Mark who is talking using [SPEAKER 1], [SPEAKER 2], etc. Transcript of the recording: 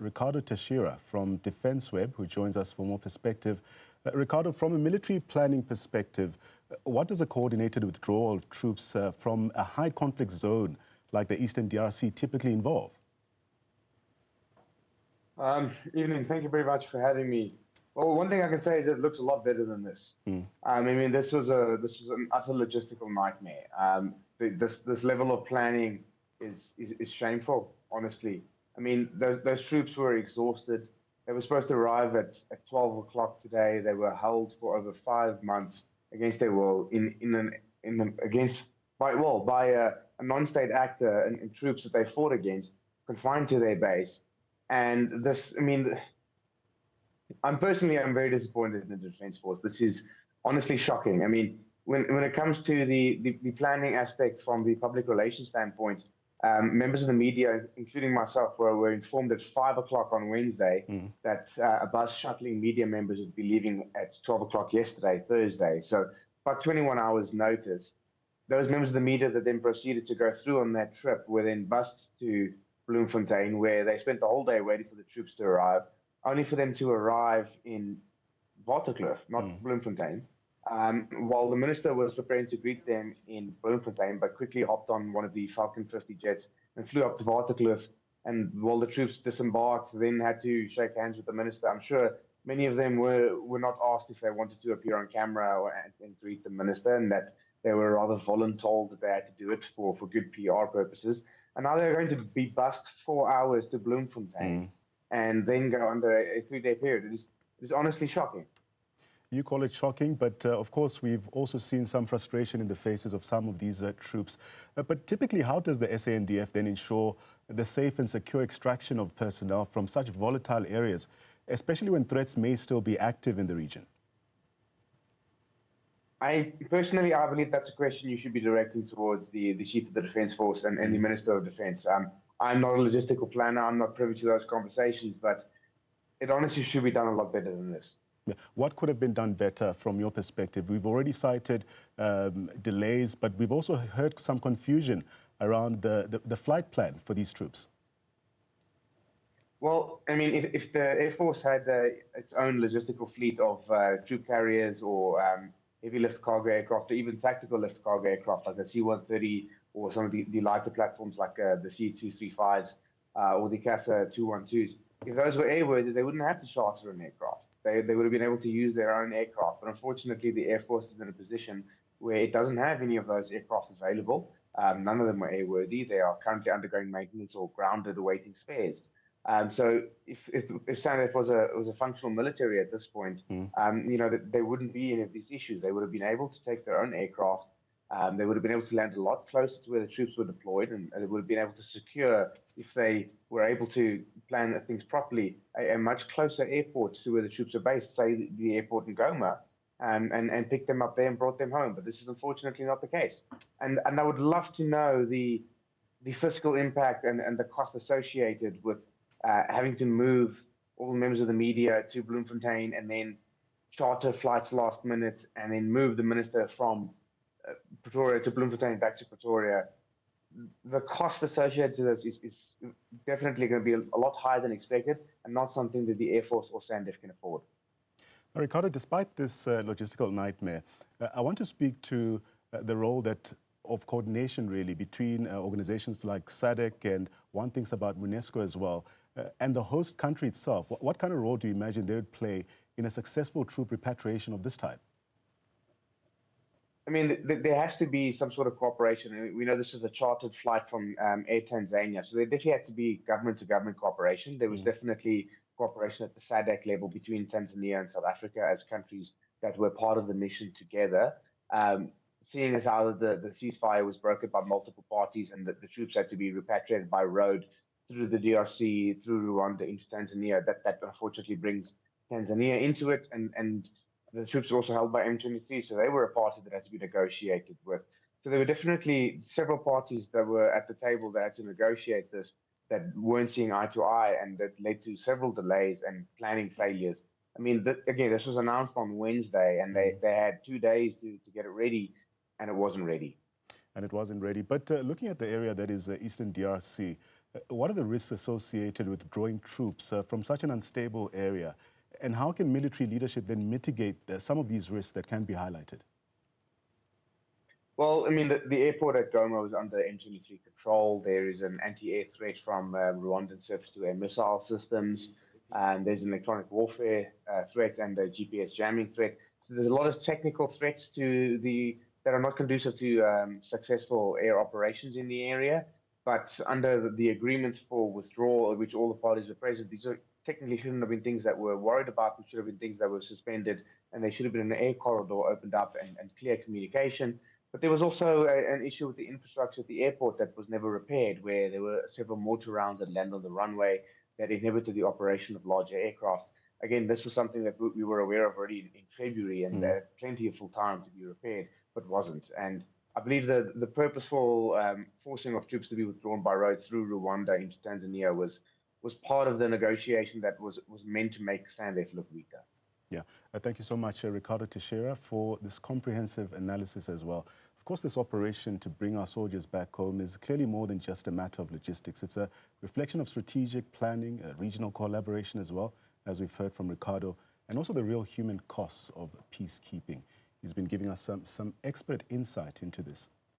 [SPEAKER 1] Ricardo Teixeira from DefenceWeb, who joins us for more perspective. Ricardo, from a military planning perspective, what does a coordinated withdrawal of troops from a high conflict zone like the Eastern DRC typically involve?
[SPEAKER 2] Evening. Thank you very much for having me. Well, one thing I can say is it looks a lot better than this. I mean, this was an utter logistical nightmare. This level of planning is shameful, honestly. I mean, those troops were exhausted. They were supposed to arrive at 12 o'clock today. They were held for over 5 months against their will by a non-state actor and troops that they fought against, confined to their base. And this, I mean, I'm very disappointed in the Defence Force. This is honestly shocking. I mean, when it comes to the planning aspect from the public relations standpoint, members of the media, including myself, were informed at 5 o'clock on Wednesday that a bus shuttling media members would be leaving at 12 o'clock yesterday, Thursday. So about 21 hours notice. Those members of the media that then proceeded to go through on that trip were then bussed to Bloemfontein, where they spent the whole day waiting for the troops to arrive, only for them to arrive in Waterkloof, not Bloemfontein, while the minister was preparing to greet them in Bloemfontein, but quickly hopped on one of the Falcon 50 jets and flew up to Waterkloof. And while the troops disembarked, then had to shake hands with the minister. I'm sure many of them were not asked if they wanted to appear on camera and greet the minister, and that they were rather voluntold that they had to do it for good PR purposes. And now they're going to be bussed 4 hours to Bloemfontein and then go under a 3-day period. It is honestly shocking.
[SPEAKER 1] You call it shocking, but of course we've also seen some frustration in the faces of some of these troops. But typically, how does the SANDF then ensure the safe and secure extraction of personnel from such volatile areas, especially when threats may still be active in the region? I
[SPEAKER 2] believe that's a question you should be directing towards the Chief of the Defence Force and the Minister of Defence. I'm not a logistical planner. I'm not privy to those conversations, but it honestly should be done a lot better than this.
[SPEAKER 1] Yeah. What could have been done better from your perspective? We've already cited delays, but we've also heard some confusion around the flight plan for these troops.
[SPEAKER 2] Well, I mean, if the Air Force had its own logistical fleet of troop carriers or heavy lift cargo aircraft, or even tactical lift cargo aircraft like the C-130 or some of the lighter platforms like the C-235s or the CASA 212s, if those were airworthy, they wouldn't have to charter an aircraft. They would have been able to use their own aircraft. But unfortunately, the Air Force is in a position where it doesn't have any of those aircraft available. None of them are airworthy. They are currently undergoing maintenance or grounded awaiting spares. So if SANDF was a functional military at this point, there wouldn't be any of these issues. They would have been able to take their own aircraft. They would have been able to land a lot closer to where the troops were deployed, and they would have been able to secure, if they were able to plan things properly, a much closer airport to where the troops are based, say the airport in Goma, and picked them up there and brought them home. But this is unfortunately not the case. And I would love to know the fiscal impact and the cost associated with having to move all the members of the media to Bloemfontein and then charter flights last minute and then move the minister from Pretoria to Bloemfontein back to Pretoria. The cost associated to this is definitely going to be a lot higher than expected and not something that the Air Force or SANDF can afford.
[SPEAKER 1] Ricardo, despite this logistical nightmare, I want to speak to the role of coordination really between organizations like SADC, and one thinks about UNESCO as well, and the host country itself. What kind of role do you imagine they would play in a successful troop repatriation of this type?
[SPEAKER 2] I mean, there has to be some sort of cooperation. We know this is a chartered flight from Air Tanzania, so there definitely had to be government-to-government cooperation. There was definitely cooperation at the SADC level between Tanzania and South Africa as countries that were part of the mission together. Seeing as how the ceasefire was broken by multiple parties and the troops had to be repatriated by road through the DRC, through Rwanda into Tanzania, that unfortunately brings Tanzania into it, and the troops were also held by M23, so they were a party that had to be negotiated with. So there were definitely several parties that were at the table that had to negotiate this that weren't seeing eye to eye, and that led to several delays and planning failures. I mean, again, this was announced on Wednesday, and they had 2 days to get it ready, and it wasn't ready.
[SPEAKER 1] And it wasn't ready. But looking at the area that is Eastern DRC, What are the risks associated with drawing troops from such an unstable area? And how can military leadership then mitigate some of these risks that can be highlighted?
[SPEAKER 2] Well, I mean, the airport at Goma was under M23 control. There is an anti-air threat from Rwandan surface-to-air missile systems. There's an electronic warfare threat and a GPS jamming threat. So there's a lot of technical threats that are not conducive to successful air operations in the area. But under the agreements for withdrawal, which all the parties were present, these technically shouldn't have been things that we're worried about. It should have been things that were suspended, and they should have been an air corridor opened up and clear communication. But there was also an issue with the infrastructure at the airport that was never repaired, where there were several mortar rounds that landed on the runway that inhibited the operation of larger aircraft. Again, this was something that we were aware of already in February, and plenty of full time to be repaired, but wasn't. And I believe that the purposeful forcing of troops to be withdrawn by road through Rwanda into Tanzania was part of the negotiation that was meant to make SANDF look weaker.
[SPEAKER 1] Yeah, thank you so much, Ricardo Teixeira, for this comprehensive analysis as well. Of course, this operation to bring our soldiers back home is clearly more than just a matter of logistics. It's a reflection of strategic planning, regional collaboration as well, as we've heard from Ricardo, and also the real human costs of peacekeeping. He's been giving us some expert insight into this.